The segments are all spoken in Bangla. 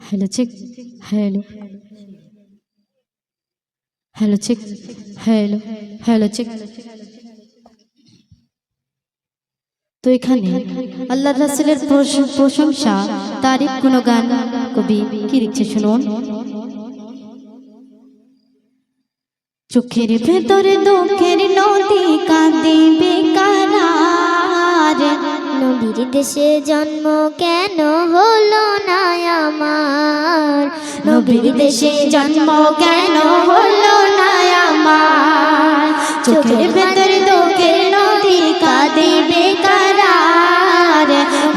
Hello check hello hello check hello hello check. तो এখানে আল্লাহ রাসূলের প্রশংসা তারিফ গুণগান কবি কি লিখছে শুনুন। চোখের ভেতরে দুঃখের নদী কাঁদে বেকারার, নবীর দেশে জন্ম কেন হলো না আমার, নবীর দেশে জন্ম কেন হলো না আমার। চোখের ভেতরে দুঃখের নদী কাঁদে বেকারার,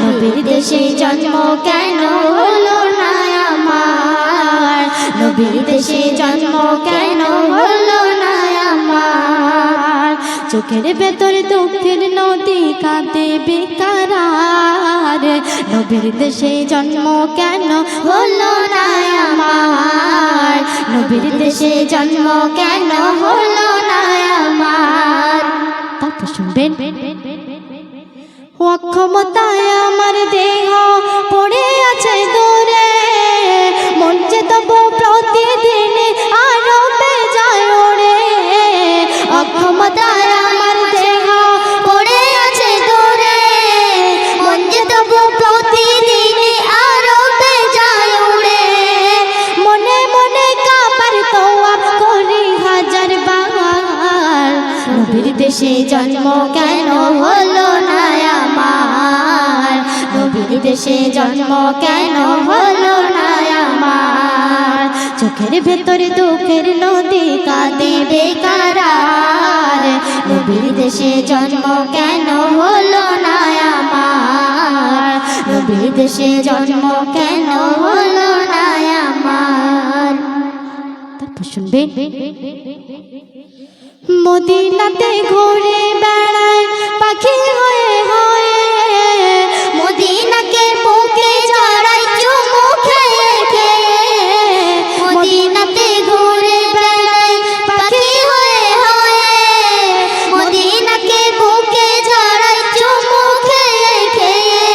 নবীর দেশে জন্ম কেন হলো না আমার, নবীর দেশে জন্ম কেন হলো না আমার। চোখের ভেতরে দুঃখের নদী কাঁদে বেকারার, নবীর দেশে জন্ম কেন হলো না আমার, নবীর দেশে জন্ম কেন হলো না আমার। তারপর শুনবেন, অক্ষমতায় আমার দেহ পড়ে আছে দূরে, মন যে তবু প্রতিদিন আরো বেজায় ওরে। অক্ষমতায় আমার দেহ পড়ে আছে দূরে, মন যে তবু প্রতিদিন আরো বেজায় উড়ে। মনে মনে কাবার তওয়াব করি হাজার বার, নবীর দেশে জন্ম কেন হলো না আমার, নবীর দেশে জন্ম কেন হলো না আমার। চোখের ভেতরে দুঃখের নদী কাঁদে বেকারার, নবীর দেশে জন্ম কেন হলো না আমার, নবীর দেশে জন্ম কেন হলো না আমার। তারপর শুনবেন, মদিনাতে ঘুরে বেড়ায় পাখি হয়ে হয়ে, মদিনাকে বুকে জড়াই চুমু খেয়ে খেয়ে, মদিনাতে ঘুরে বেড়াই পাখি হয়ে হয়ে, মদিনাকে বুকে জড়াই চুমু খেয়ে খেয়ে।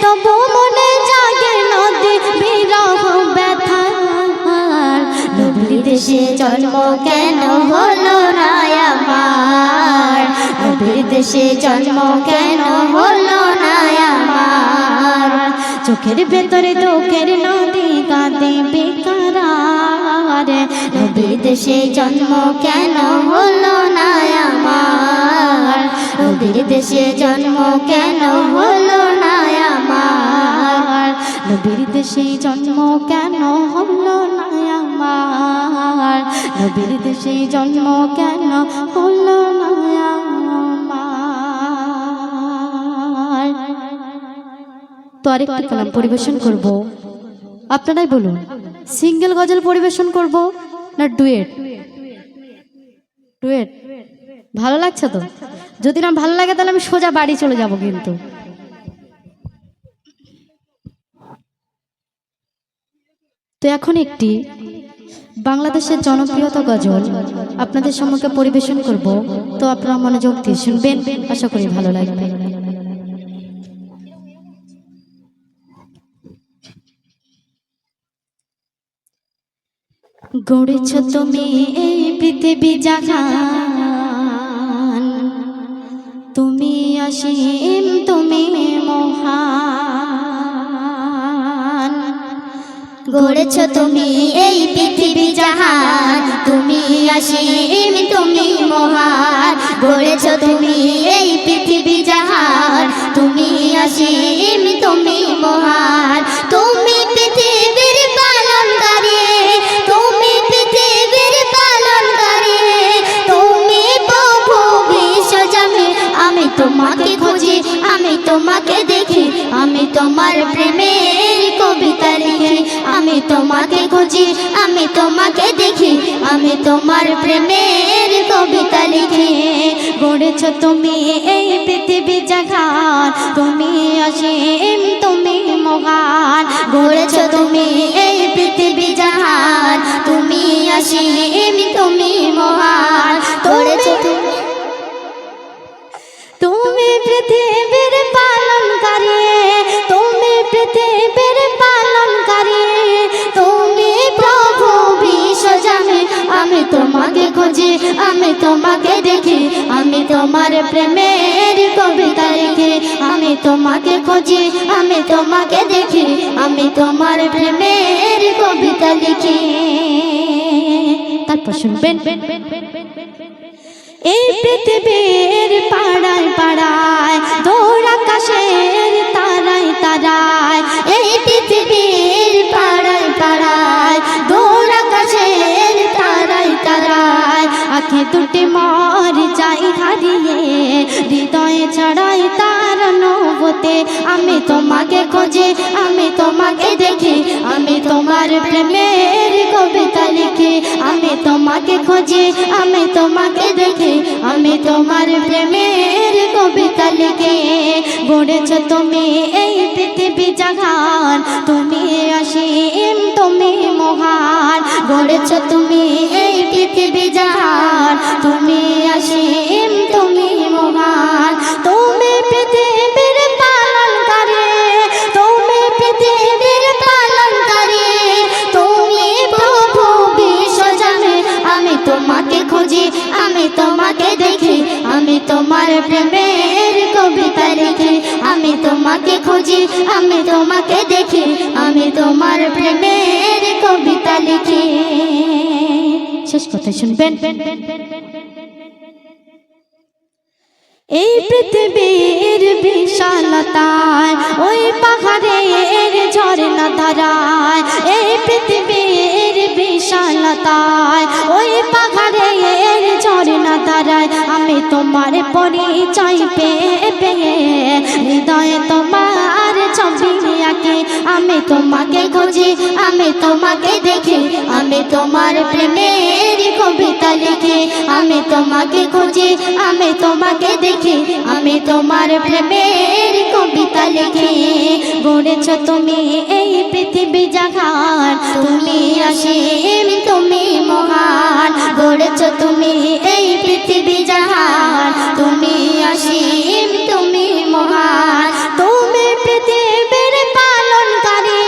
তবু মনে জাগে নদী বিরহ ব্যথার, নবীর দেশে জন্ম কেন হলো না আমার, নবীর দেশে জন্ম কেন হলো না আমার। চোখের ভেতরে দুঃখের নদী কাঁদে বেকারার, নবীর দেশে জন্ম কেন হলো না আমার, নবীর দেশে জন্ম কেন হলো না আমার, নবীর দেশে জন্ম কেন হলো না আমার, নবীর দেশে জন্ম কেন হলো না আমার। তো আরেকটি কালাম পরিবেশন করব, আপনারাই বলুন সিঙ্গেল গজল পরিবেশন করব না ডুয়েট? ডুয়েট ভালো লাগছে তো? যদি না ভালো লাগে তাহলে আমি সোজা বাড়ি চলে যাব। কিন্তু তো এখন একটি বাংলাদেশের জনপ্রিয়তা গজল আপনাদের সম্মুখে পরিবেশন করব, তো আপনারা মনোযোগ দিয়ে শুনবেন, আশা করি ভালো লাগবে। গড়েছ তুমি এই পৃথিবী জাহান, তুমি অসীম তুমি মহান। গড়েছ তুমি এই পৃথিবী জাহান, তুমি অসীম তুমি মহান। গড়েছ তুমি এই পৃথিবী জাহান, তুমি অসীম তুমি মহান। তুমি পৃথিবীর পালনকারী, তুমি পৃথিবীর পালনকারী, তুমি প্রভু বিশ্বজামি। আমি তোমাকে খুঁজি, আমি তোমাকে দেখি, আমি তোমার প্রেমের কবিতা লিখি। আমি তোমাকে খুঁজি, আমি তোমাকে দেখি, আমি তোমার প্রেমের কবিতা লিখি। গড়েছ তুমি এই পৃথিবী জাহান, তুমি অসীম তুমি মহান। গড়েছ তুমি এই পৃথিবী জাহান, তুমি অসীম তুমি মহান। গড়েছ তুমি পৃথিবীর পালনকারী, তুমি পৃথিবীর পালনকারী, প্রেমের কবিতা লিখে আমি তোমাকে খুঁজি আমি তোমাকে দেখি আমি তোমার প্রেমের কবিতা লিখি। তারপর শুনবেন, এই পৃথিবীর পাড়ায় পাড়ায় দূর আকাশের তারায় তারায়, এই পৃথিবীর পাড়ায় পাড়ায় দূর আকাশের তারায় তারায় আঁখে দুটি মর যাই হারিয়ে হৃদয়ে ছড়াই তার নবতে। আমি তোমাকে খুঁজি আমি তোমাকে দেখি আমি তোমার প্রেমের কবিতা লিখি। আমি তোমাকে খুঁজি আমি তোমাকে দেখি আমি তোমার প্রেমের কবিতা লিখি। গড়েছ তুমি এই পৃথিবী জাহান, তুমি অসীম তুমি মহান। গড়েছ তুমি এই পৃথিবী জাহান, তুমি অসীম তুমি মহান। তুমি পৃথিবীর পালনকারী, তুমি পৃথিবীর পালনকারী, তুমি প্রভু বিশ্বজানে। আমি তোমাকে খুঁজি আমি তোমাকে দেখি আমি তোমার প্রেমের কবিতা লিখি। আমি তোমাকে খুঁজি আমি তোমাকে দেখি আমি তোমার প্রেমের কবিতা লিখি। শেষ কথা শুনবেন, এই পৃথিবীর বিশালতায় ওই পাহাড়ের ঝর্ণা ধারায়, এই পৃথিবীর বিশালতায় ওই পাহাড়ের ঝর্ণা ধারায় আমি তোমার পরিচয় পেয়ে পেয়ে হৃদয়ে তোমার ছবি আঁকি। আমি তোমাকে খুঁজি আমি তোমাকে দেখি আমি তোমার প্রেমের কবিতা লিখি। আমি তোমাকে খুঁজি আমি তোমাকে দেখি আমি তোমার প্রেমের কবিতা লিখি। গড়েছ তুমি এই পৃথিবী জাহান, তুমি অসীম তুমি মহান। গড়েছ তুমি এই পৃথিবী জাহান, তুমি অসীম তুমি মহান। তুমি পৃথিবীর পালনকারী,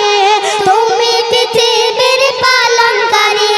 তুমি পৃথিবীর পালনকারী,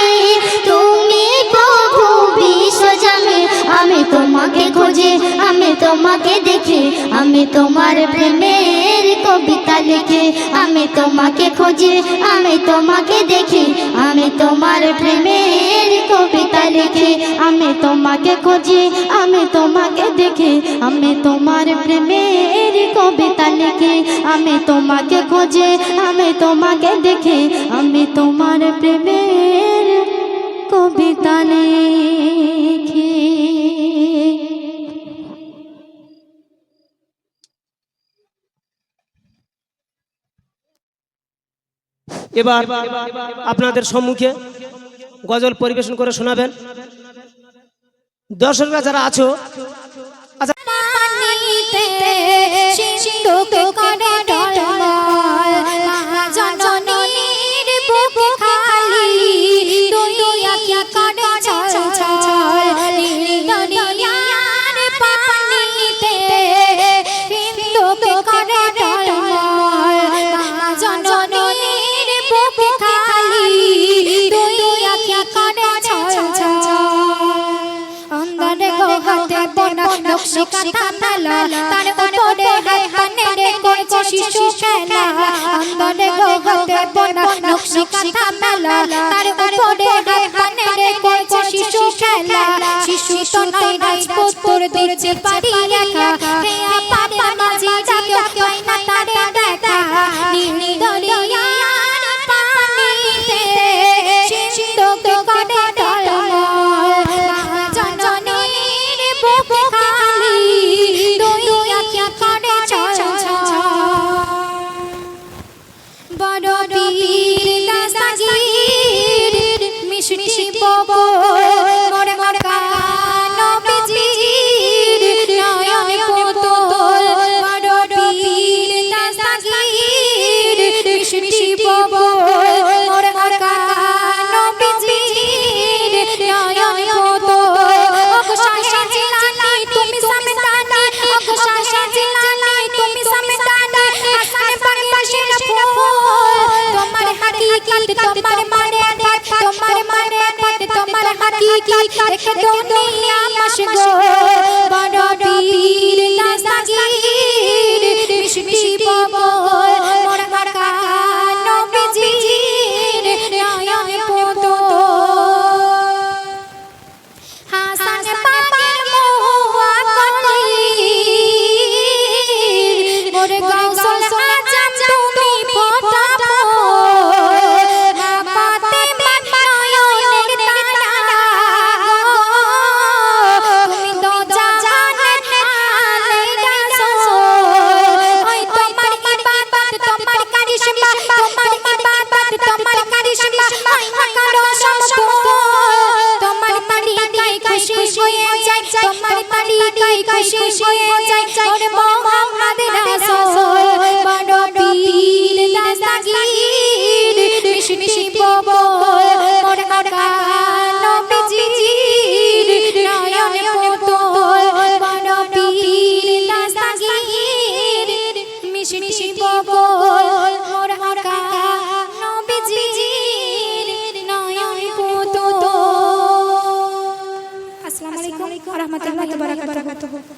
তুমি প্রভু বিশ্বজানে। আমি তোমাকে খুঁজি আমি তোমাকে দেখি আমি তোমার প্রেমের কবিতা লিখি। আমি তোমাকে খুঁজি আমি তোমাকে দেখি আমি তোমার প্রেমের কবিতা লিখি। আমি তোমাকে খুঁজি আমি তোমাকে দেখি আমি তোমার প্রেমের কবিতা লিখি। আমি তোমাকে খুঁজি আমি তোমাকে দেখি আমি তোমার প্রেমের কবিতা লিখি। এবার আপনাদের সম্মুখে গজল পরিবেশন করে শোনাবেন। দর্শকরা যারা আছো, আচ্ছা নকশি কাঁথা মেলা তার উপরে হাই হানে করছে শিশু খেলা। অন্দরে গোহাতে বোনা নকশি কাঁথা মেলা তার উপরে হাই হানে করছে শিশু খেলা। শিশু তো নয় রাজপুত্র দিচ্ছে পারি রেখা, হেয়া পারে মাঝি যাকে হয় না তারে দেখা। নীল দরিয়ার পানিতে সিন্ধু করে টলমল, জননীর বুকে খালি দুই আঁখি করে ছলছল। বড় বীর দাসাগীর মিষ্টি ববো মোর কান বিজির নয়ন পুতুল। বড় বীর দাসাগীর মিষ্টি ববো মোর কান বিজির নয়ন পুতুল। ওগো শাহে জিলানি তুমি সামদানি, ওগো শাহে জিলানি তুমি সামদানি। হাসান বাগিশের ফুল তোমার হাকিকত তোমার মানে তোমার মানে তোমার হাকিকত। দেখে দুনিয়া পাশ গো বড় পীর দাস্তাগীর মিষ্টি বগল মোর আকা নবীজির নয়ন পুতুল হাসান পাকের মহুয়া কলি মোর গাউসুল আজম তুমি ফোটাবো ফাতেমা নয়নের তারা তুমি তো জাহানের আলে রাসূল ওই তোমার ইবাদত তোমার কারিশমা তোমার ইবাদত তোমার কারিশমা ওই মাকারো সমতুল তোমার তরিকায় খুশি হয়ে যায় তোমার তরিকায় খুশি হয়ে যায় ওরে মুহাম্মদ রাসূল বড় পীর দাস্তাগীর মিষ্টি বগল মোর আকা নবীজির নয়ন পুতুল বড় পীর দাস্তাগীর মিষ্টি বগল মোর আকা নবীজির নয়ন পুতুল। আসসালামু আলাইকুম ওয়া রাহমাতুল্লাহি ওয়া বারাকাতুহু।